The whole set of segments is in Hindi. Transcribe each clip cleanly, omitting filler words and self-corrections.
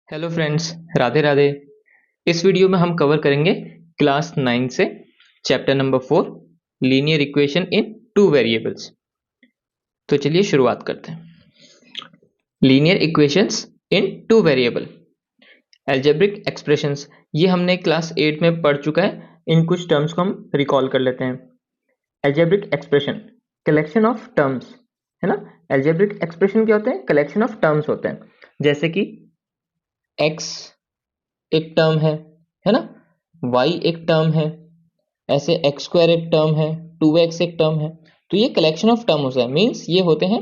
Hello friends, Radhe Radhe. इस वीडियो में हम कवर करेंगे क्लास 9 से chapter number 4 linear equation in two variables. तो चलिए शुरुआत करते हैं। लीनियर इक्वेशंस इन टू वेरिएबल, एल्जेब्रिक एक्सप्रेशंस, ये हमने क्लास 8 में पढ़ चुका है। इन कुछ टर्म्स को हम रिकॉल कर लेते हैं। Algebraic expression, collection of terms, है ना। एल्जेब्रिक एक्सप्रेशन क्या होते हैं? कलेक्शन ऑफ टर्म्स होते हैं। जैसे कि x एक टर्म है ना, y एक टर्म है, ऐसे एक्स स्क्वायर एक टर्म है, 2x एक टर्म है। तो ये कलेक्शन ऑफ टर्म होता है, मीन्स ये होते हैं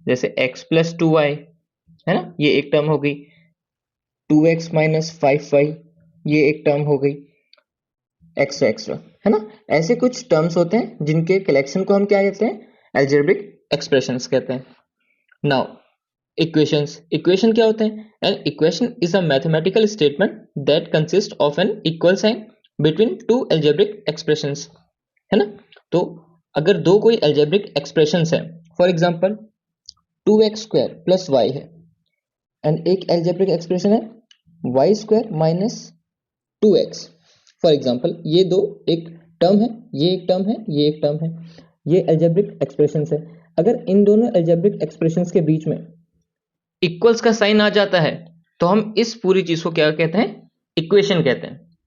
जैसे x प्लस 2y, है ना, ये एक टर्म हो गई। 2x माइनस 5y, ये एक टर्म हो गई, एक्स्ट्रा एक्स्ट्रा, है ना। ऐसे कुछ टर्म्स होते हैं जिनके कलेक्शन को हम क्या कहते हैं? एल्जेब्रिक एक्सप्रेशंस कहते हैं। नाउ इक्वेशंस, इक्वेशन क्या होते हैं? An equation is a mathematical statement that consist of an equal sign between two algebraic expressions, है ना। तो अगर दो कोई एल्जेब्रिक एक्सप्रेशंस है, for example 2x square plus y है, एंड एक एल्जेब्रिक एक्सप्रेशन है y square minus 2x, for example ये दो एक टर्म है, ये एक टर्म है, ये एक टर्म है, ये एल्जेब्रिक एक्सप्रेशंस है। अगर इन दोनों एल्जेब्रिक एक्सप्रेशंस के बीच में इक्वल्स का साइन आ जाता है तो हम इस पूरी चीज को क्या कहते हैं? इक्वेशन कहते हैं।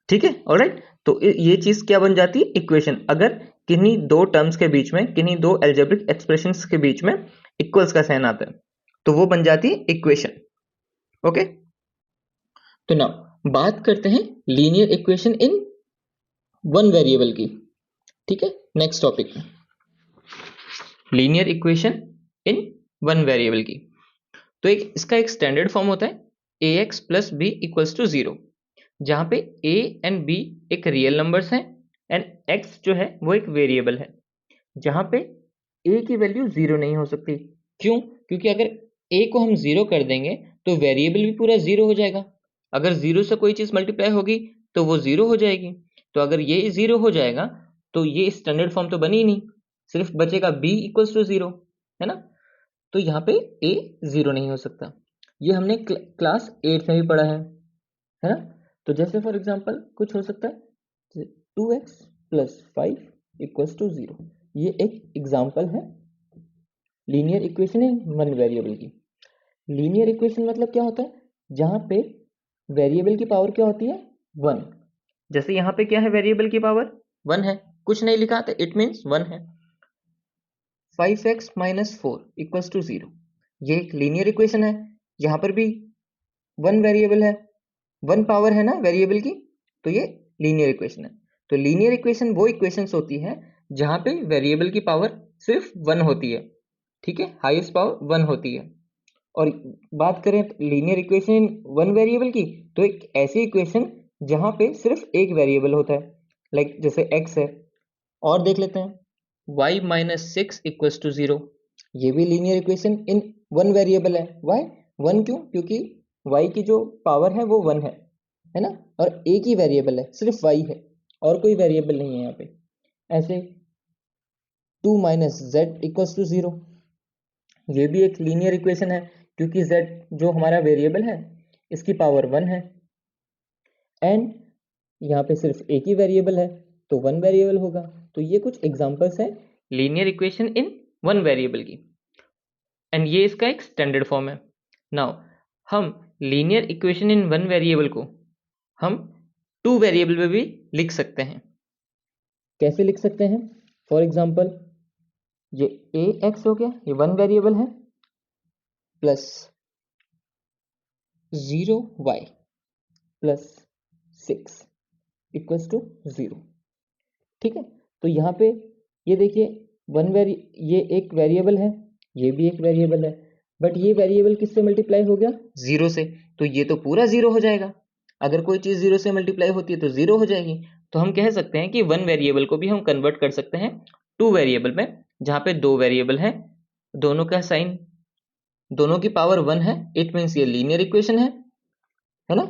ठीक है, ऑलराइट। तो ये चीज क्या बन जाती है? इक्वेशन। अगर किन्हीं दो टर्म्स के बीच में, किन्हीं दो एल्जेब्रिक एक्सप्रेशंस के बीच में इक्वल्स का साइन आता है तो वो बन जाती है इक्वेशन। ओके, तो नाउ बात करते हैं linear equation in one variable की। ठीक है, next topic, linear equation in one variable की। तो इसका एक स्टैंडर्ड फॉर्म होता है ax plus b equals to 0, जहां पे a एंड b एक रियल नंबर्स हैं एंड x जो है वो एक वेरिएबल है, जहां पे a की वैल्यू 0 नहीं हो सकती। क्यों? क्योंकि अगर a को हम 0 कर देंगे तो वेरिएबल भी पूरा 0 हो जाएगा। अगर 0 से कोई चीज मल्टीप्लाई होगी तो वो 0 हो जाएगी। तो अगर ये 0 हो जाएगा तो ये स्टैंडर्ड फॉर्म तो बनी ही नहीं, सिर्फ बचेगा b इक्वल्स टू 0, है ना। तो यहाँ पे a 0 नहीं हो सकता। ये हमने क्लास 8 में भी पढ़ा है ना। तो जैसे फॉर एग्जांपल कुछ हो सकता है 2x प्लस 5 इक्वल्स टू 0, ये एक एग्जांपल है linear equation in one variable की। लीनियर इक्वेशन मतलब क्या होता है? जहां पे वेरिएबल की पावर क्या होती है? 1। जैसे यहाँ पे क्या है? वेरिएबल की पावर 1 है, कुछ नहीं लिखा तो इट मीन्स 1 है। 5x माइनस 4 इक्वल्स टू 0, ये एक लीनियर इक्वेशन है। यहाँ पर भी 1 वेरिएबल है, 1 पावर है ना वेरिएबल की, तो ये लीनियर इक्वेशन है। तो लीनियर इक्वेशन वो इक्वेशंस होती है जहां पे वेरिएबल की पावर सिर्फ 1 होती है। ठीक है, हाईएस्ट पावर 1 होती है। और बात करें लीनियर इक्वेशन वन वेरिएबल की, तो एक ऐसी इक्वेशन जहां पे सिर्फ एक वेरिएबल होता है, लाइक जैसे x है। और देख लेते हैं y माइनस 6 इक्वल्स टू 0, ये भी linear equation in one variable है। वाई 1? क्यों? क्योंकि y की जो पावर है वो 1 है ना, और एक ही वेरिएबल है, सिर्फ y है, और कोई वेरिएबल नहीं है यहाँ पे। ऐसे 2 माइनस जेड इक्वल्स टू 0, ये भी एक लीनियर इक्वेशन है क्योंकि z जो हमारा वेरिएबल है इसकी पावर 1 है, एंड यहाँ पे सिर्फ एक ही वेरिएबल है तो 1 वेरिएबल होगा। तो ये कुछ एग्जांपल्स हैं linear equation in one variable की, एंड ये इसका एक स्टैंडर्ड फॉर्म है। नाउ हम linear equation in one variable को हम टू वेरिएबल में भी लिख सकते हैं। कैसे लिख सकते हैं? फॉर एग्जांपल ये ax हो गया, ये 1 वेरिएबल है, plus 0y plus 6 equals to 0। ठीक है, तो यहाँ पे ये देखिए ये एक वेरिएबल है, ये भी एक वेरिएबल है, बट ये वेरिएबल किससे मल्टीप्लाई हो गया? 0 से, तो ये तो पूरा 0 हो जाएगा। अगर कोई चीज 0 से मल्टीप्लाई होती है तो 0 हो जाएगी। तो हम कह सकते हैं कि वन वेरिएबल को भी हम कन्वर्ट कर सकते हैं टू वेरिएबल में, जहां पे दो वेरिएबल है, दोनों का साइन, दोनों की पावर 1 है, इट मीन्स ये लीनियर इक्वेशन है ना।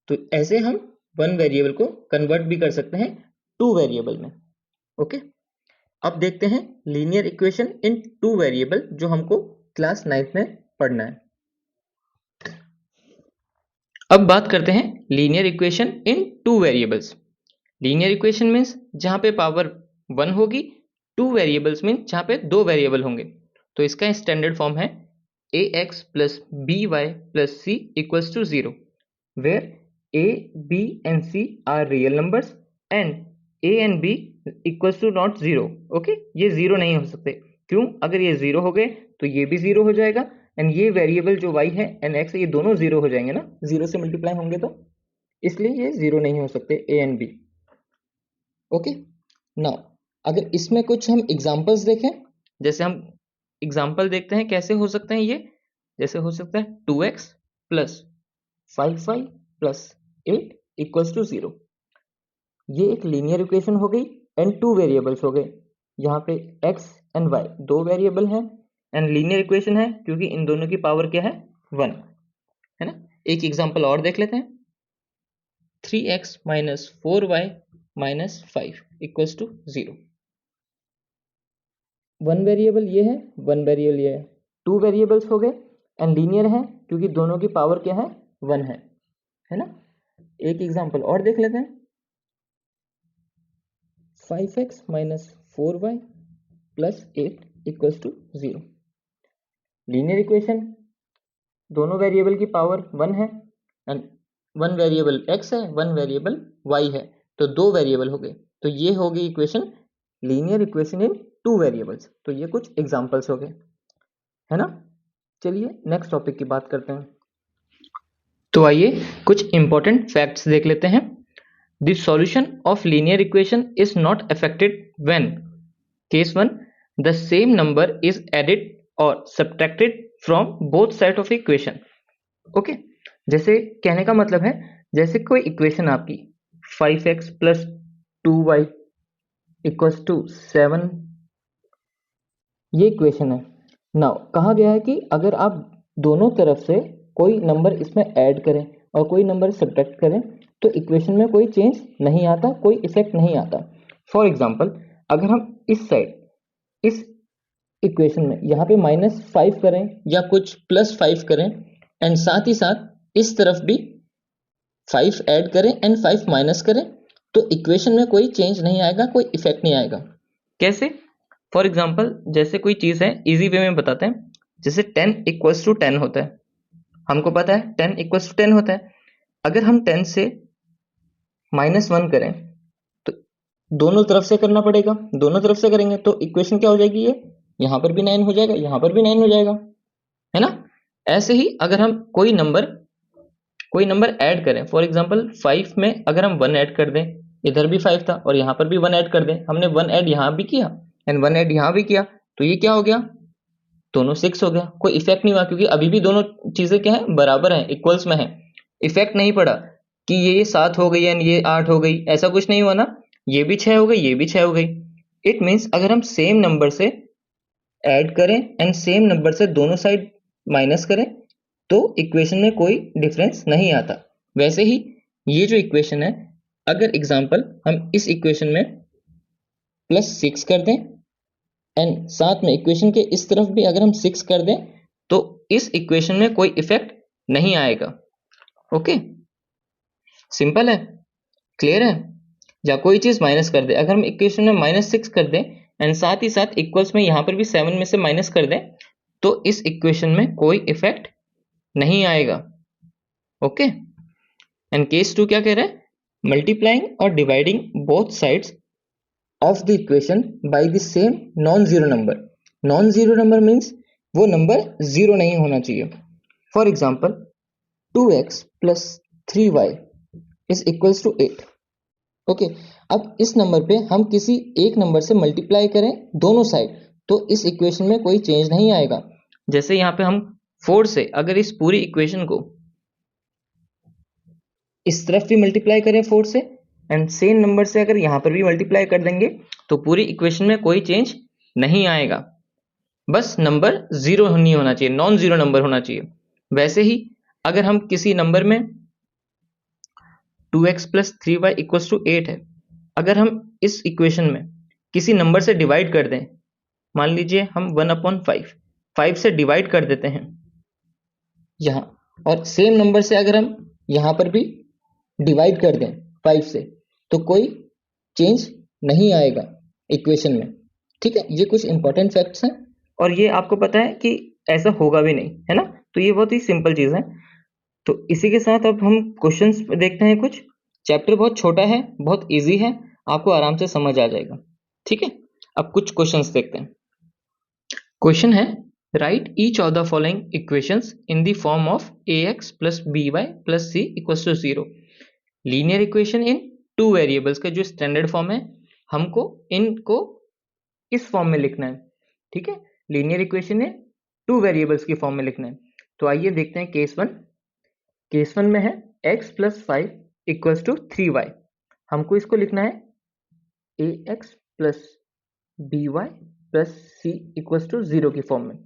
तो ऐसे हम वन वेरिएबल को कन्वर्ट भी कर सकते हैं टू वेरिएबल में। ओके, अब देखते हैं linear equation in two variable जो हमको क्लास 9 में पढ़ना है। अब बात करते हैं linear equation in two variables. Linear equation means जहां पे पावर 1 होगी, टू वेरिएबल्स मीन्स जहां पे दो वेरिएबल होंगे। तो इसका स्टैंडर्ड फॉर्म है ax plus b y plus c equals to 0, where a, b and c are real numbers and a and b equals to not 0। Okay, ये 0 नहीं हो सकते। क्यों? अगर ये 0 हो गए तो ये भी 0 हो जाएगा एंड ये वेरिएबल जो y है एंड x है ये दोनों 0 हो जाएंगे ना, 0 से मल्टीप्लाई होंगे तो, इसलिए ये 0 नहीं हो सकते a and b। Okay, now अगर इसमें कुछ हम एग्जांपल्स देखें, जैसे हम एग्जांपल देखते हैं कैसे हो सकते हैं ये। जैसे हो सकता है 2x plus 5y plus 8 equals to 0। ये एक लीनियर इक्वेशन हो गई एंड टू वेरिएबल्स हो गए। यहाँ पे x एंड y दो वेरिएबल हैं एंड लीनियर इक्वेशन है क्योंकि इन दोनों की पावर क्या है, 1 है ना। एक एग्जांपल और देख लेते हैं, 3x minus 4y minus 5 equals to 0। One variable ये है, वन वेरिएबल ये है, टू वेरिएबल्स हो गए एंड लीनियर है क्योंकि दोनों की पावर क्या है, 1 है ना। एक एग्जांपल और देख लेते हैं, 5x minus 4y plus 8 equals to 0। Linear equation, दोनों वेरिएबल की पावर 1 है एंड वन वेरिएबल x है, वन वेरिएबल y है, तो दो वेरिएबल हो गए। तो ये हो गई equation linear equation in two variables. तो ये कुछ एग्जांपल्स हो गए, है ना। चलिए नेक्स्ट टॉपिक की बात करते हैं। तो आइए कुछ इंपॉर्टेंट फैक्ट्स देख लेते हैं। The solution of linear equation is not affected when case 1 the same number is added और subtracted from both side of equation. Okay, जैसे कहने का मतलब है, जैसे कोई इक्वेशन आपकी 5x plus 2y equals to 7, ये इक्वेशन है। नाउ कहा गया है कि अगर आप दोनों तरफ से कोई नंबर इसमें ऐड करें और कोई नंबर सब्ट्रैक्ट करें तो इक्वेशन में कोई चेंज नहीं आता, कोई इफेक्ट नहीं आता। फॉर एग्जांपल, अगर हम इस साइड इस इक्वेशन में यहाँ पे -5 करें या कुछ +5 करें एंड साथ ही साथ इस तरफ भी 5 ऐड करें एंड 5 माइनस करें, तो इक्वेशन में कोई चेंज नहीं आएगा, कोई इफेक्ट नहीं आएगा। कैसे? फॉर एग्जाम्पल, जैसे कोई चीज है, इजी वे में बताते हैं। जैसे 10 इक्वल्स टू 10 होता है, हमको पता है 10 इक्वल्स टू 10 होता है। अगर हम 10 से -1 करें तो दोनों तरफ से करना पड़ेगा, दोनों तरफ से करेंगे तो इक्वेशन क्या हो जाएगी, ये यहाँ पर भी 9 हो जाएगा, यहाँ पर भी 9 हो जाएगा, है ना। ऐसे ही अगर हम कोई नंबर ऐड करें, फॉर एग्जांपल 5 में अगर हम 1 ऐड कर दें, इधर भी 5 था और यहाँ पर भी 1 ऐड कर दें, हमने 1 ऐड यहाँ भी किया एंड 1 ऐड यहाँ भी किया, तो ये क्या हो गया, दोनों 6 हो गया। कोई इफेक्ट नहीं हुआ क्योंकि अभी भी दोनों चीजें क्या है, बराबर है, इक्वल्स में है। इफेक्ट नहीं पड़ा कि ये 7 हो गई एंड ये 8 हो गई, ऐसा कुछ नहीं हुआ ना। ये भी 6 हो गई, ये भी 6 हो गई। इट मीन्स अगर हम सेम नंबर से ऐड करें एंड सेम नंबर से दोनों साइड माइनस करें तो इक्वेशन में कोई डिफरेंस नहीं आता। वैसे ही ये जो इक्वेशन है, अगर एग्जांपल हम इस इक्वेशन में +6 कर दें एंड साथ में इक्वेशन के इस तरफ भी अगर हम 6 कर दें तो इस इक्वेशन में कोई इफेक्ट नहीं आएगा। ओके, सिंपल है, क्लियर है। या कोई चीज माइनस कर दे, अगर हम इक्वेशन में -6 कर दें एंड साथ ही साथ इक्वल्स में यहां पर भी 7 में से माइनस कर दें तो इस इक्वेशन में कोई इफेक्ट नहीं आएगा। ओके, एंड केस 2 क्या कह रहा है, मल्टीप्लाइंग और dividing both sides of the equation by the same non zero number. Non zero number means वो नंबर जीरो नहीं होना चाहिए। For example 2x plus 3y is equals to 8। Okay, अब इस नंबर पे हम किसी एक नंबर से मल्टीप्लाई करें दोनों साइड तो इस इक्वेशन में कोई चेंज नहीं आएगा। जैसे यहाँ पे हम 4 से अगर इस पूरी इक्वेशन को इस तरफ भी मल्टीप्लाई करें 4 से एंड सेम नंबर से अगर यहाँ पर भी मल्टीप्लाई कर देंगे तो पूरी इक्वेशन में कोई चेंज नहीं आएगा, बस नंबर जीरो नहीं होना चाहिए, नॉन जीरो नंबर होना चाहिए। वैसे ही अगर हम किसी नंबर में 2x plus 3y equals to 8 है, अगर हम इस इक्वेशन में किसी नंबर से डिवाइड कर दें, मान लीजिए हम 1/5 से डिवाइड कर देते हैं यहाँ, और सेम नंबर से अगर हम यहाँ पर भी डिवाइड कर दें 5 से तो कोई चेंज नहीं आएगा इक्वेशन में। ठीक है, ये कुछ इंपॉर्टेंट फैक्ट्स हैं और ये आपको पता है कि ऐसा होगा भी नहीं, है ना। तो ये बहुत ही सिंपल चीज़ है। तो इसी के साथ अब हम क्वेश्चंस देखते हैं कुछ। चैप्टर बहुत छोटा है, बहुत इजी है, आपको आराम से समझ आ जाएगा। ठीक है, अब कुछ क्वेश्चंस देखते हैं। क्वेश्चन है, write each of the following equations in the form of ax plus by plus c equals to 0। Linear equation in two variables का जो स्टैंडर्ड फॉर्म है, हमको इनको इस फॉर्म में लिखना है। ठीक है, लीनियर इक्वेशन है टू वेरिएबल्स की फॉर्म में लिखना है। तो आइए देखते हैं केस वन। केस वन में है x plus 5 equals to 3y। हमको इसको लिखना है ax plus by plus c equals to 0 की फॉर्म में,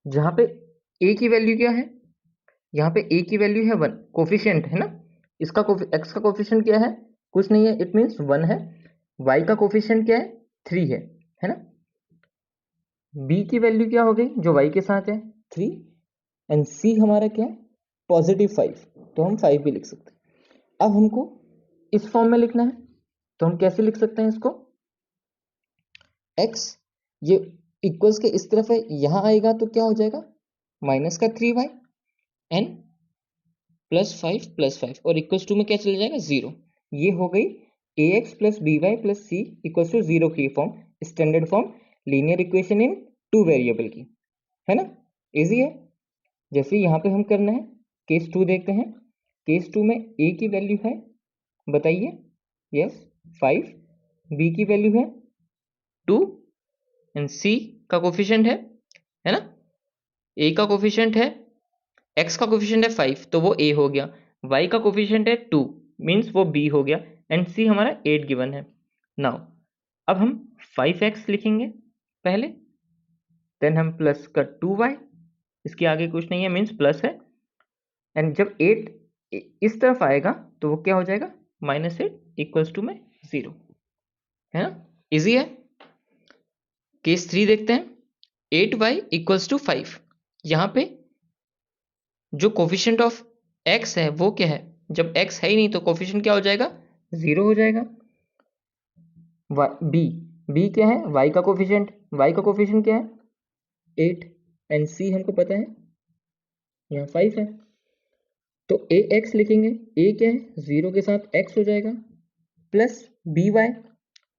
जहां पे a की वैल्यू क्या है, यहाँ पे a की वैल्यू है 1, कोफिशिएंट है ना। इसका x का कोफिशिएंट क्या है, कुछ नहीं है, इट मीन्स 1 है। y का कोफिशिएंट क्या है, 3 है ना। b की वैल्यू क्या हो गई जो y के साथ है, 3, एंड c हमारा क्या है, पॉजिटिव 5, तो हम 5 भी लिख सकते हैं। अब हमको इस फॉर्म में लिखना है, तो हम कैसे लिख सकते हैं इसको, x ये इक्वल्स के इस तरफ है, यहां आएगा तो क्या हो जाएगा, माइनस का 3y एन प्लस 5 और इक्वल्स टू में क्या चला जाएगा, 0। ये हो गई ax plus by plus c equals to 0 की form, standard form linear equation in two variable की, है ना। इजी है। जैसे यहाँ पे हम करना है, केस 2 देखते हैं। केस 2 में a की वैल्यू है, बताइए, यस 5, b की वैल्यू है 2 एंड c का कोफिशिएंट है ना। a का कोफिशिएंट है, x का कोफिशिएंट है 5 तो वो a हो गया, y का कोफिशिएंट है 2 मीन्स वो b हो गया, एंड c हमारा 8 गिवन है। नाउ अब हम 5x लिखेंगे पहले, देन हम प्लस का 2y, इसके आगे कुछ नहीं है मीन्स प्लस है, एंड जब 8 इस तरफ आएगा तो वो क्या हो जाएगा, -8 इक्वल्स टू में 0, है ना। इजी है। केस 3 देखते हैं। 8y equals to 5। यहाँ पे जो कोफिशिएंट ऑफ x है वो क्या है, जब x है ही नहीं तो कोफिशिएंट क्या हो जाएगा, 0 हो जाएगा। b क्या है, y का कोफिशिएंट क्या है, 8, एंड c हमको पता है यहाँ 5 है, तो ax लिखेंगे, a क्या है, 0 के साथ x हो जाएगा, प्लस by,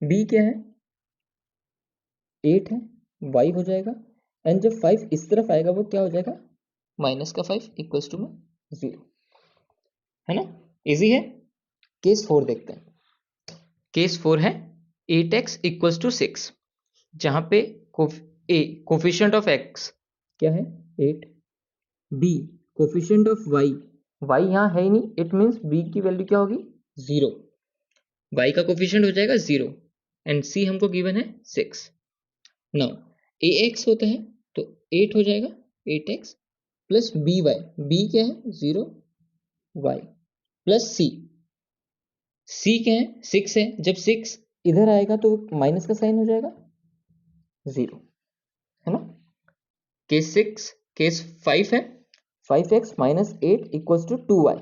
b क्या है, 8 है, y हो जाएगा, एंड जब 5 इस तरफ आएगा वो क्या हो जाएगा, माइनस का 5 इक्वल्स टू में 0, है ना। इजी है। केस 4 देखते हैं। केस 4 है 8x इक्वल्स टू 6, जहां पे कोफिशिएंट ऑफ x क्या है, 8, b कोफिशिएंट ऑफ y यहाँ है ही नहीं, इट मीन्स b की वैल्यू क्या होगी, 0, y का कोफिशिएंट हो जाएगा 0, एंड c हमको गिवन है 6। नाउ ax होता है तो 8 हो जाएगा, 8x प्लस b क्या है, 0, y प्लस c क्या है, 6 है, जब 6 इधर आएगा तो माइनस का साइन हो जाएगा, 0, है ना। केस 6, केस 5 है 5x minus 8 equals to 2y,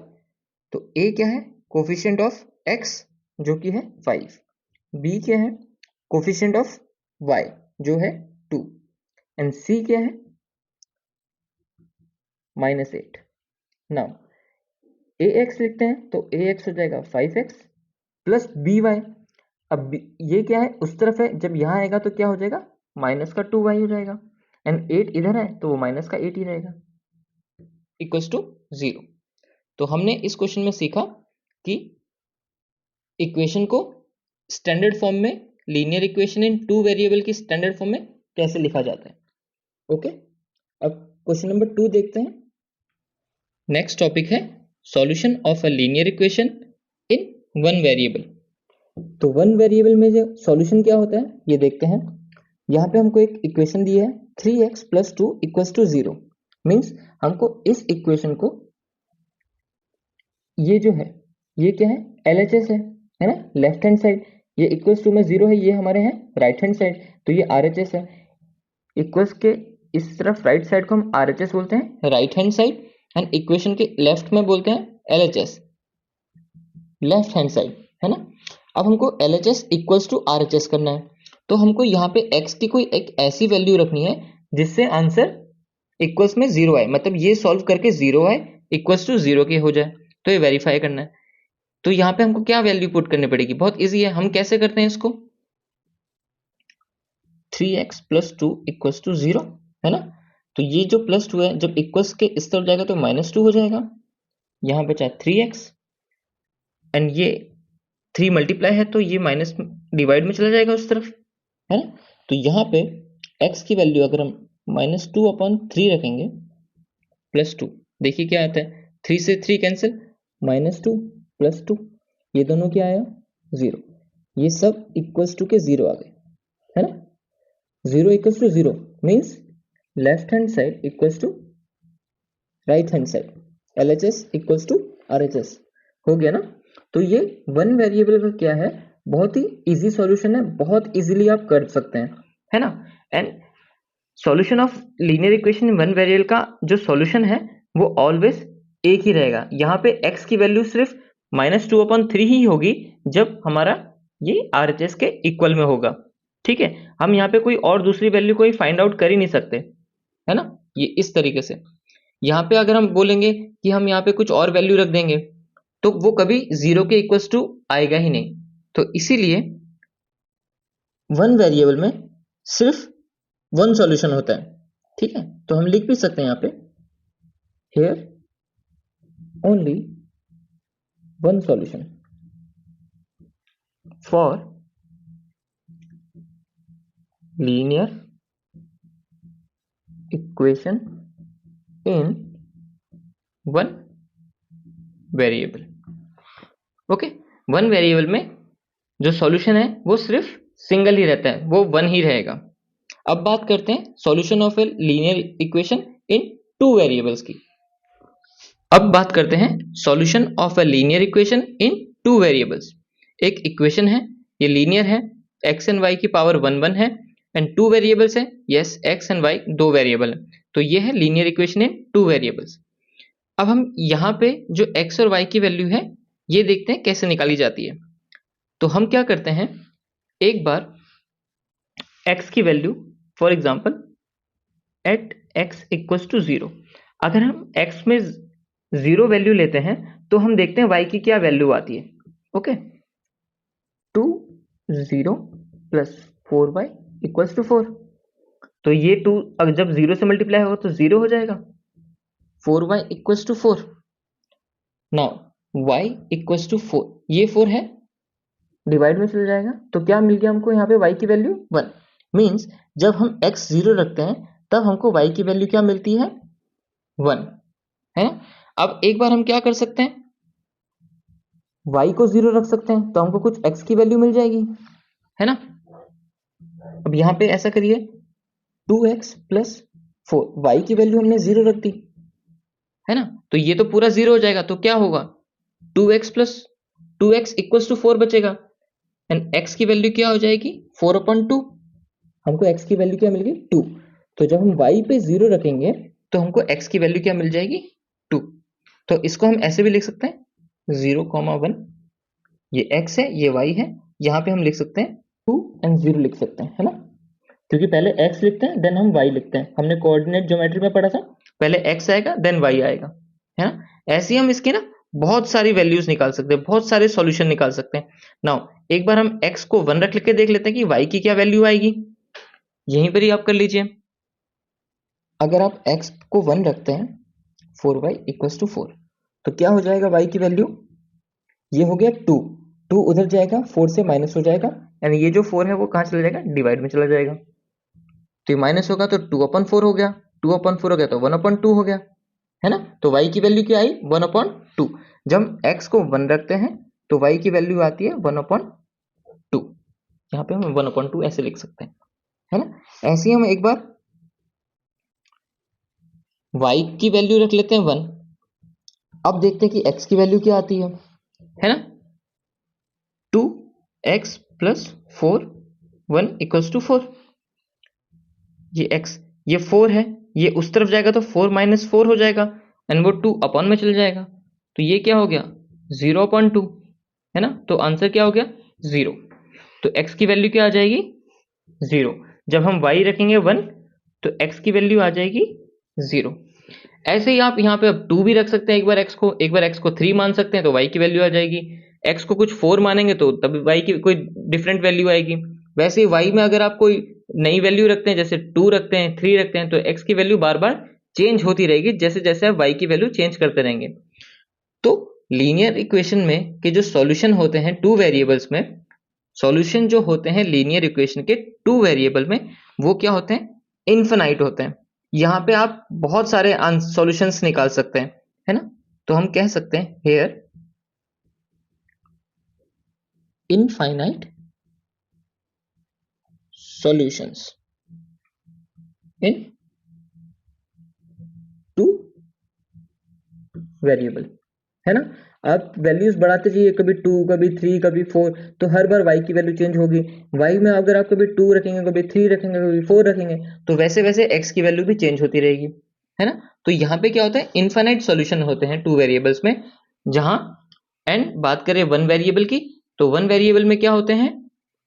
तो a क्या है, कोफिशिएंट ऑफ x जो कि है 5, b क्या है, कोफिशिएंट ऑफ y जो है 2, एंड c क्या है, -8। नाउ ax लिखते हैं तो ax हो जाएगा 5x प्लस by, अब ये क्या है, उस तरफ है, जब यहाँ आएगा तो क्या हो जाएगा, माइनस का 2y हो जाएगा, एंड 8 इधर है तो वो माइनस का 8 ही रहेगा, इक्वल्स टू 0। तो हमने इस क्वेश्चन में सीखा कि इक्वेशन को स्टैंडर्ड फॉर्म में, linear equation in two variable की स्टैंडर्ड फॉर्म में कैसे लिखा जाता है। ओके, अब क्वेश्चन नंबर 2 देखते हैं। नेक्स्ट टॉपिक है solution of a linear equation in one variable. तो वन वेरिएबल में जो सॉल्यूशन क्या होता है ये देखते हैं। यहाँ पे हमको एक इक्वेशन दी है 3x plus 2 equals to 0, means हमको इस इक्वेशन को, ये जो है ये क्या है, LHS है ना, लेफ्ट हैंड साइड, ये इक्वल्स टू में 0 है, ये हमारे हैं राइट हैंड साइड, तो ये RHS है। इक्वल्स के इस तरफ राइट साइड को हम RHS बोलते हैं, right hand side, and equation के लेफ्ट में बोलते हैं LHS, लेफ्ट हैंड साइड, है ना। अब हमको LHS इक्वल्स टू RHS करना है, तो हमको यहाँ पे x की कोई एक ऐसी वैल्यू रखनी है जिससे आंसर इक्वल्स में 0 आए, मतलब ये सॉल्व करके 0 आए, इक्वल्स टू 0 के हो जाए, तो ये वेरीफाई करना है। तो यहाँ पे हमको क्या वैल्यू पुट करनी पड़ेगी, बहुत इजी है। हम कैसे करते हैं इसको, 3x + 2 = 0, है ना। तो ये जो +2 है जब इक्वल्स के इस तरफ जाएगा तो -2 हो जाएगा, यहाँ पे चाहे 3x एंड ये 3 मल्टीप्लाई है तो ये माइनस डिवाइड में चला जाएगा उस तरफ, है ना। तो यहाँ पे x की वैल्यू अगर हम -2/3 रखेंगे +2, देखिए क्या आता है, 3 से 3 कैंसिल, -2 + 2, ये दोनों क्या आया 0, ये सब इक्वल्स टू के 0 आ गए, है ना। 0 = 0 means left hand side equals to right hand side, LHS = RHS हो गया ना। तो ये वन वेरिएबल का क्या है, बहुत ही इजी सॉल्यूशन है, बहुत इजीली आप कर सकते हैं, है ना। And solution of linear equation in one variable का जो सॉल्यूशन है वो ऑलवेज एक ही रहेगा। यहाँ पे x की वैल्यू सिर्फ -2/3 ही होगी जब हमारा ये RHS के इक्वल में होगा, ठीक है। हम यहाँ पे कोई और दूसरी वैल्यू कोई फाइंड आउट कर ही नहीं सकते, है ना। ये इस तरीके से यहाँ पे अगर हम बोलेंगे कि हम यहाँ पे कुछ और वैल्यू रख देंगे तो वो कभी 0 के इक्वल्स टू आएगा ही नहीं। तो इसीलिए वन वेरिएबल में सिर्फ वन सॉल्यूशन होता है, ठीक है। तो हम लिख भी सकते हैं यहाँ पे, here only one solution for linear equation in one variable. Okay, one variable में जो सॉल्यूशन है वो सिर्फ सिंगल ही रहता है, वो वन ही रहेगा। अब बात करते हैं solution of a linear equation in two variables की। अब बात करते हैं solution of a linear equation in two variables. एक इक्वेशन है, ये लीनियर है, x एंड y की पावर 1 है एंड टू वेरिएबल्स है, यस x एंड y दो वेरिएबल है, तो ये है linear equation in two variables. अब हम यहाँ पे जो x और y की वैल्यू है ये देखते हैं कैसे निकाली जाती है। तो हम क्या करते हैं, एक बार x की value for example at x = 0, अगर हम x में 0 वैल्यू लेते हैं तो हम देखते हैं y की क्या वैल्यू आती है। ओके, 2 0 + 4y = 4, तो ये 2 अगर जब 0 से मल्टीप्लाई होगा तो 0 हो जाएगा, 4y = 4। नाउ y = 4, ये 4 है, डिवाइड में चल जाएगा, तो क्या मिल गया हमको यहाँ पे y की वैल्यू 1, मीन्स जब हम x 0 रखते हैं तब हमको y की वैल्यू क्या मिलती है 1, है। अब एक बार हम क्या कर सकते हैं, y को 0 रख सकते हैं तो हमको कुछ x की वैल्यू मिल जाएगी, है ना। अब यहाँ पे ऐसा करिए, 2x + 4, y की वैल्यू हमने 0 रख दी, है ना, तो ये तो पूरा 0 हो जाएगा, तो क्या होगा 2x = 4 बचेगा एंड x की वैल्यू क्या हो जाएगी 4/2, हमको x की वैल्यू क्या मिल गई 2, तो जब हम y पे 0 रखेंगे तो हमको x की वैल्यू क्या मिल जाएगी 2। तो इसको हम ऐसे भी लिख सकते हैं 0,1, ये x है ये y है, यहाँ पे हम लिख सकते हैं 2 एंड 0 लिख सकते हैं, है ना, क्योंकि पहले x लिखते हैं देन हम y लिखते हैं, हमने कोऑर्डिनेट ज्योमेट्री में पढ़ा था, पहले x आएगा देन y आएगा, है ना। ऐसे ही हम इसके ना बहुत सारी वैल्यूज निकाल सकते हैं, बहुत सारे सॉल्यूशन निकाल सकते हैं। नाउ एक बार हम x को 1 रख के देख लेते हैं कि y की क्या वैल्यू आएगी, यहीं पर ही आप कर लीजिए। अगर आप x को 1 रखते हैं 4y = 4, तो क्या हो जाएगा y की वैल्यू, ये हो गया 2, 2 उधर जाएगा 4 से माइनस हो जाएगा एंड ये जो 4 है वो कहाँ चला जाएगा, डिवाइड में चला जाएगा, तो ये माइनस होगा तो 2/4 हो गया, 2/4 हो गया तो 1/2 हो गया, है ना। तो y की वैल्यू क्या आई 1/2, जब हम x को 1 रखते हैं तो y की वैल्यू आती है 1/2, यहाँ पे हम 1/2 ऐसे लिख सकते हैं, है ना। ऐसे ही हम एक बार y की वैल्यू रख लेते हैं 1, अब देखते हैं कि x की वैल्यू क्या आती है ना, 2x + 4 1 = 4, ये x ये 4 है, ये उस तरफ जाएगा तो 4 - 4 हो जाएगा एंड वो 2 अपॉन में चल जाएगा, तो ये क्या हो गया 0/2, है ना, तो आंसर क्या हो गया 0। तो x की वैल्यू क्या आ जाएगी 0। जब हम y रखेंगे 1 तो x की वैल्यू आ जाएगी 0। ऐसे ही आप यहाँ पे अब 2 भी रख सकते हैं, एक बार x को 3 मान सकते हैं तो y की वैल्यू आ जाएगी। x को कुछ 4 मानेंगे तो तब y की कोई डिफरेंट वैल्यू आएगी। वैसे ही y में अगर आप कोई नई वैल्यू रखते हैं, जैसे 2 रखते हैं, 3 रखते हैं, तो x की वैल्यू बार बार चेंज होती रहेगी जैसे जैसे आप y की वैल्यू चेंज करते रहेंगे। तो लीनियर इक्वेशन में के जो सॉल्यूशन होते हैं टू वेरिएबल्स में, सॉल्यूशन जो होते हैं लीनियर इक्वेशन के टू वेरिएबल में, वो क्या होते हैं इनफिनाइट होते हैं। यहाँ पे आप बहुत सारे सॉल्यूशंस निकाल सकते हैं, है ना। तो हम कह सकते हैं here infinite solutions in two variable, है ना। आप वैल्यूज बढ़ाते जाइए, कभी 2 कभी 3 कभी 4, तो हर बार y की वैल्यू चेंज होगी। y में अगर आप कभी 2 रखेंगे, कभी 3 रखेंगे, कभी 4 रखेंगे, तो वैसे वैसे x की वैल्यू भी चेंज होती रहेगी, है ना। तो यहाँ पे क्या होता है इनफाइनाइट सॉल्यूशन होते हैं टू वेरिएबल्स में। जहां एंड बात करें वन वेरिएबल की, तो वन वेरिएबल में क्या होते हैं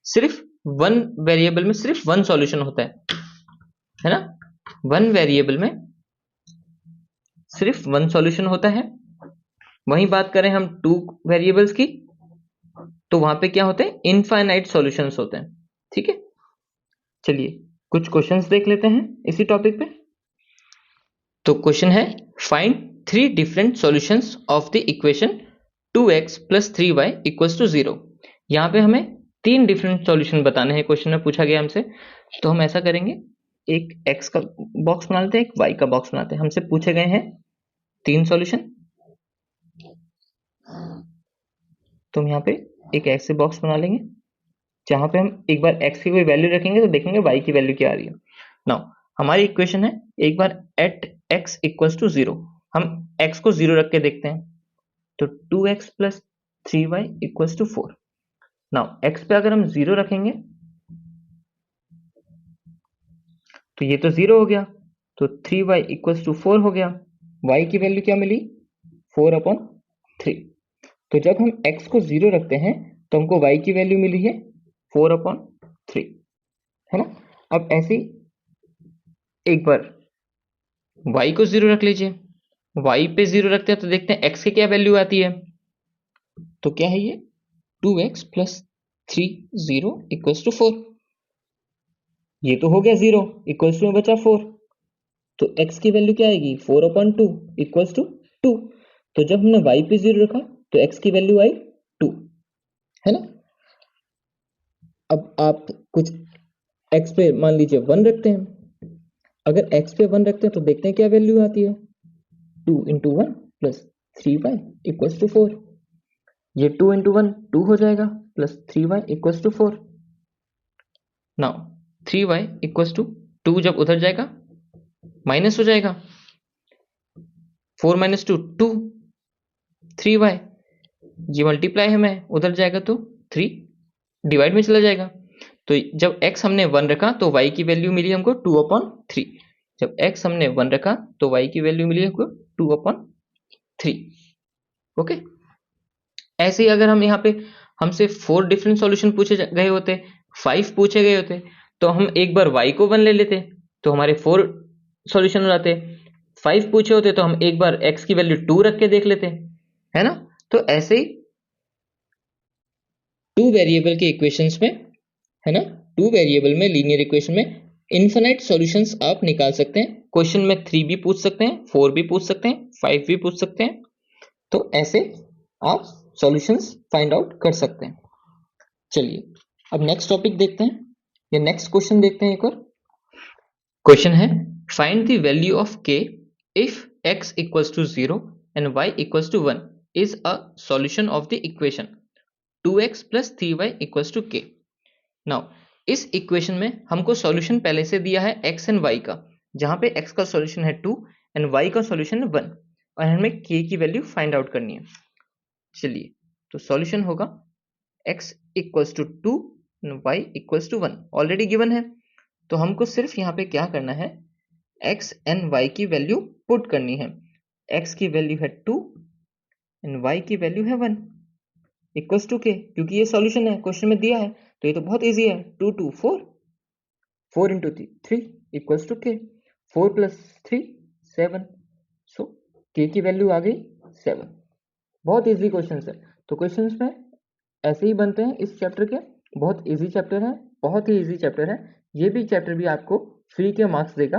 सिर्फ वन वेरिएबल में सिर्फ वन सॉल्यूशन होता है ना। वन वेरिएबल में सिर्फ वन सॉल्यूशन होता है। वहीं बात करें हम टू वेरिएबल्स की, तो वहां पे क्या होते हैं इनफाइनाइट सॉल्यूशंस होते हैं। ठीक है, चलिए कुछ क्वेश्चंस देख लेते हैं इसी टॉपिक पे। तो क्वेश्चन है find 3 different solutions of the equation 2x + 3y = 0। यहाँ पे हमें 3 डिफरेंट सॉल्यूशन बताने हैं, क्वेश्चन में पूछा गया हमसे। तो हम ऐसा करेंगे, एक x का बॉक्स बना लेते हैं, एक y का बॉक्स बनाते हैं। हमसे पूछे गए हैं 3 सॉल्यूशन, तो हम यहाँ पे एक ऐसे बॉक्स बना लेंगे जहां पे हम एक बार x की कोई वैल्यू रखेंगे तो देखेंगे y की वैल्यू क्या आ रही है। नाउ हमारी इक्वेशन है, एक बार एट x = 0, हम x को 0 रख के देखते हैं। तो 2x + 3y = 4। नाउ x पे अगर हम 0 रखेंगे तो ये तो 0 हो गया, तो 3y = 4 हो गया। y की वैल्यू क्या मिली 4/3। तो जब हम x को 0 रखते हैं तो हमको y की वैल्यू मिली है 4/3, है ना। अब ऐसे ही एक बार y को 0 रख लीजिए, y पे 0 रखते हैं तो देखते हैं x की क्या वैल्यू आती है। तो क्या है ये 2x + 3 = 4। ये तो हो गया 0, इक्वल्स टू में बचा 4, तो x की वैल्यू क्या आएगी 4/2 = 2। तो जब हमने y पे 0 रखा तो x की वैल्यू आई 2, है ना। अब आप कुछ x पे मान लीजिए 1 रखते हैं। अगर x पे 1 रखते हैं तो देखते हैं क्या वैल्यू आती है 2 × 1 + 3y = 4। ये 2 × 1 2 हो जाएगा, प्लस 3y = 4। नाउ 3y = 2 जब उधर जाएगा माइनस हो जाएगा, 4 - 2 2, 3y ये मल्टीप्लाई है, में उधर जाएगा तो 3 डिवाइड में चला जाएगा। तो जब x हमने 1 रखा तो y की वैल्यू मिली हमको 2/3। जब x हमने 1 रखा तो y की वैल्यू मिली हमको 2/3। ओके, ऐसे ही अगर हम यहाँ पे हमसे 4 डिफरेंट सॉल्यूशन पूछे गए होते, 5 पूछे गए होते, तो हम एक बार y को 1 ले लेते तो हमारे 4 सॉल्यूशन हो जाते। 5 पूछे होते तो हम एक बार x की वैल्यू 2 रख के देख लेते, है ना। तो ऐसे ही टू वेरिएबल के इक्वेशंस में, है ना, टू वेरिएबल में लीनियर इक्वेशन में इनफिनाइट सॉल्यूशंस आप निकाल सकते हैं। क्वेश्चन में 3 भी पूछ सकते हैं, 4 भी पूछ सकते हैं, 5 भी पूछ सकते हैं। तो ऐसे आप सॉल्यूशंस फाइंड आउट कर सकते हैं। चलिए अब नेक्स्ट टॉपिक देखते हैं, या नेक्स्ट क्वेश्चन देखते हैं। एक और क्वेश्चन है find the value of k if x = 0 and y = 1 is a solution of the equation 2x + 3y = k। Now इस इक्वेशन में हमको सॉल्यूशन पहले से दिया है x एंड y का, जहां पे x का सॉल्यूशन है 2 एंड y का सॉल्यूशन है 1, और हमें k की वैल्यू फाइंड आउट करनी है। चलिए, तो सॉल्यूशन होगा x = 2 y = 1 ऑलरेडी गिवन है, तो हमको सिर्फ यहाँ पे क्या करना है x एंड y की वैल्यू पुट करनी है। x की वैल्यू है 2 एंड y की वैल्यू है 1, इक्वल्स टू के, क्योंकि ये सॉल्यूशन है, क्वेश्चन में दिया है, तो ये तो बहुत इजी है। 2 2 4, 4 इंटू 3 इक्वल्स टू के, 4 प्लस 3 7, सो के की वैल्यू आ गई 7। बहुत इजी क्वेश्चन है। तो क्वेश्चंस में ऐसे ही बनते हैं इस चैप्टर के। बहुत इजी चैप्टर है, बहुत ही इजी चैप्टर है। ये भी चैप्टर भी आपको फ्री के मार्क्स देगा,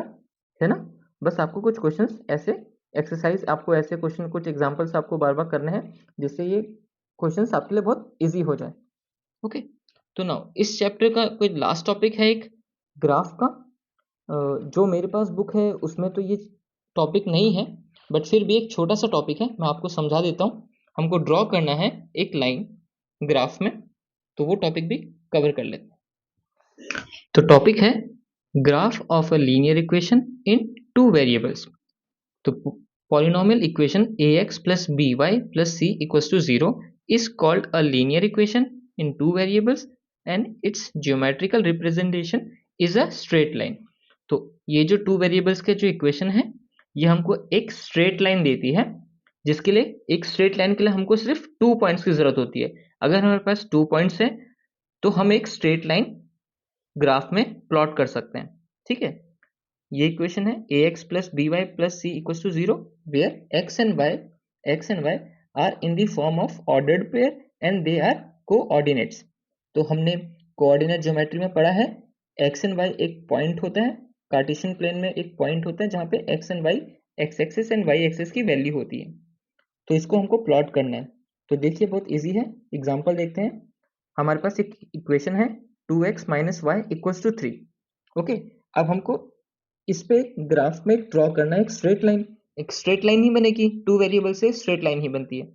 है ना। बस आपको कुछ क्वेश्चंस ऐसे एक्सरसाइज, आपको ऐसे क्वेश्चन, कुछ एग्जांपल्स आपको बार बार करने हैं, जिससे ये क्वेश्चंस आपके लिए बहुत इजी हो जाए। ओके, तो नाउ इस चैप्टर का कोई लास्ट टॉपिक है एक ग्राफ का। जो मेरे पास बुक है उसमें तो ये टॉपिक नहीं है, बट फिर भी एक छोटा सा टॉपिक है, मैं आपको समझा देता हूँ। हमको ड्रॉ करना है एक लाइन ग्राफ में, तो वो टॉपिक भी कवर कर लेते हैं। तो टॉपिक है graph of a linear equation in two variables. तो polynomial equation ax plus by plus c equals to 0 is called a linear equation in two variables and its geometrical representation is a straight line। तो ये जो टू वेरिएबल्स के जो इक्वेशन है, ये हमको एक स्ट्रेट लाइन देती है, जिसके लिए एक स्ट्रेट लाइन के लिए हमको सिर्फ 2 पॉइंट्स की जरूरत होती है। अगर हमारे पास 2 पॉइंट्स है तो हम एक स्ट्रेट लाइन ग्राफ में प्लॉट कर सकते हैं, ठीक है। ये इक्वेशन है ax plus by plus c equals to 0 where x and y are in the form of ordered pair and they are coordinates। तो हमने कोऑर्डिनेट ज्योमेट्री में पढ़ा है, x and y एक पॉइंट होता है, कार्टेशियन प्लेन में एक पॉइंट होता है जहाँ पे x and y x axis and y axis की वैल्यू होती है। तो इसको हमको प्लॉट करना है। तो देखिए बहुत इजी है, एग्जांपल देखते हैं। हमारे पास एक इक्वेशन है 2x minus y equals to 3। Okay, अब हमको इस पे ग्राफ में ड्रॉ करना है एक स्ट्रेट लाइन। एक स्ट्रेट लाइन ही बनेगी, टू वेरिएबल से स्ट्रेट लाइन ही बनती है।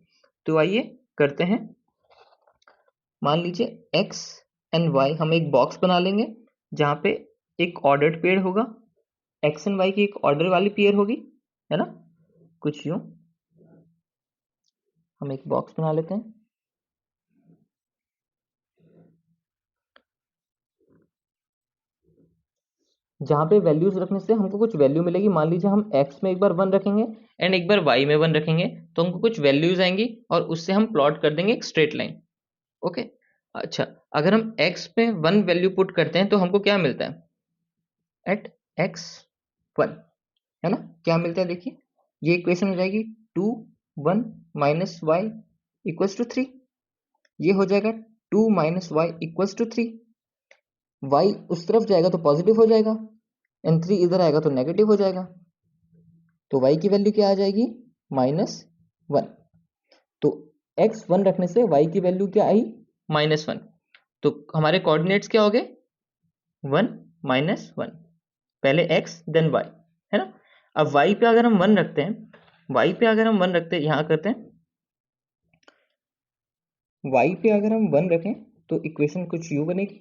तो आइए करते हैं। मान लीजिए x एंड y, हम एक बॉक्स बना लेंगे जहाँ पे एक ऑर्डर्ड पेयर होगा, x एंड y की एक ऑर्डर वाली पेयर होगी, है ना। कुछ यूं हम एक बॉक्स बना लेते हैं जहाँ पे वैल्यूज रखने से हमको कुछ वैल्यू मिलेगी। मान लीजिए हम x में एक बार 1 रखेंगे एंड एक बार y में 1 रखेंगे, तो हमको कुछ वैल्यूज आएंगी और उससे हम प्लॉट कर देंगे एक स्ट्रेट लाइन। ओके, अच्छा, अगर हम x पे 1 वैल्यू पुट करते हैं तो हमको क्या मिलता है एट x1, है ना। क्या मिलता है देखिए, ये इक्वेशन हो जाएगी 2 1 माइनस वाई इक्वल्स टू 3। ये हो जाएगा 2 minus y equals to 3। Y उस तरफ जाएगा तो पॉजिटिव हो जाएगा एंड 3 इधर आएगा तो नेगेटिव हो जाएगा। तो y की वैल्यू क्या आ जाएगी -1। तो x1 रखने से y की वैल्यू क्या आई -1। तो हमारे कोऑर्डिनेट्स क्या हो गए 1 -1, पहले x देन y, है ना। अब y पे अगर हम 1 रखते हैं, y पे अगर हम 1 रखते हैं, यहां करते हैं, y पे अगर हम 1 रखें तो इक्वेशन कुछ यूं बनेगी,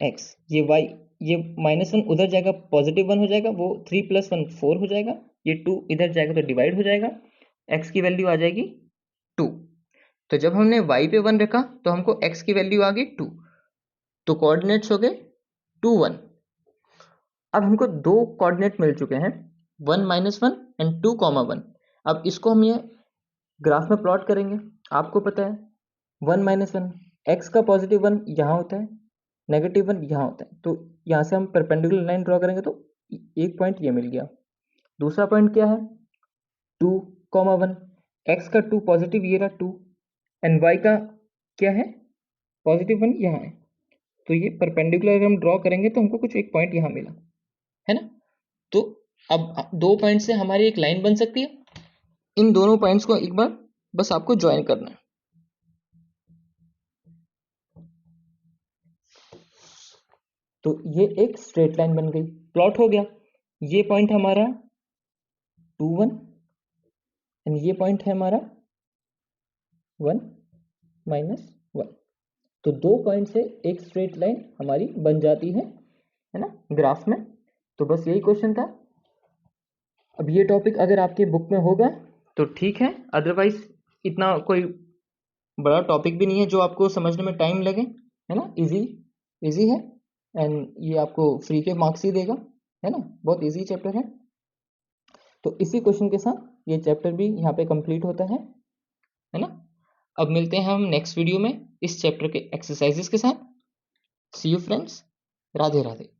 x ये y, ये -1 उधर जाएगा, पॉजिटिव 1 हो जाएगा, वो 3 + 1 4 हो जाएगा, ये 2 इधर जाएगा तो डिवाइड हो जाएगा, x की वैल्यू आ जाएगी 2। तो जब हमने y पे 1 रखा तो हमको x की वैल्यू आ गई 2, तो कोऑर्डिनेट्स हो गए 2 1। अब हमको दो कोऑर्डिनेट मिल चुके हैं 1 -1 एंड 2 1। अब इसको हम ये ग्राफ में प्लॉट करेंगे। आपको पता है 1 -1 x का पॉजिटिव 1 यहाँ होता है, नेगेटिव 1 यहाँ होता है। तो यहाँ से हम परपेंडिकुलर लाइन ड्रॉ करेंगे तो एक पॉइंट ये मिल गया। दूसरा पॉइंट क्या है 2 1, x का 2 पॉजिटिव ये रहा 2 एंड y का क्या है पॉजिटिव 1 यहाँ है। तो ये परपेंडिकुलर अगर हम ड्रॉ करेंगे तो हमको कुछ एक पॉइंट यहाँ मिला, है ना। तो अब 2 पॉइंट से हमारी एक लाइन बन सकती है। इन दोनों पॉइंट्स को एक बार बस आपको ज्वाइन करना है। तो ये एक स्ट्रेट लाइन बन गई, प्लॉट हो गया। ये पॉइंट हमारा 2 1 एंड ये पॉइंट है हमारा 1 -1। तो दो पॉइंट से एक स्ट्रेट लाइन हमारी बन जाती है ना, ग्राफ में। तो बस यही क्वेश्चन था। अब ये टॉपिक अगर आपके बुक में होगा तो ठीक है, अदरवाइज इतना कोई बड़ा टॉपिक भी नहीं है जो आपको समझने में टाइम लगे, है ना। इजी है एंड ये आपको फ्री के मार्क्स ही देगा, है ना। बहुत इजी चैप्टर है। तो इसी क्वेश्चन के साथ ये चैप्टर भी यहाँ पे कंप्लीट होता है ना। अब मिलते हैं हम नेक्स्ट वीडियो में इस चैप्टर के एक्सरसाइजेस के साथ। सी यू फ्रेंड्स, राधे राधे।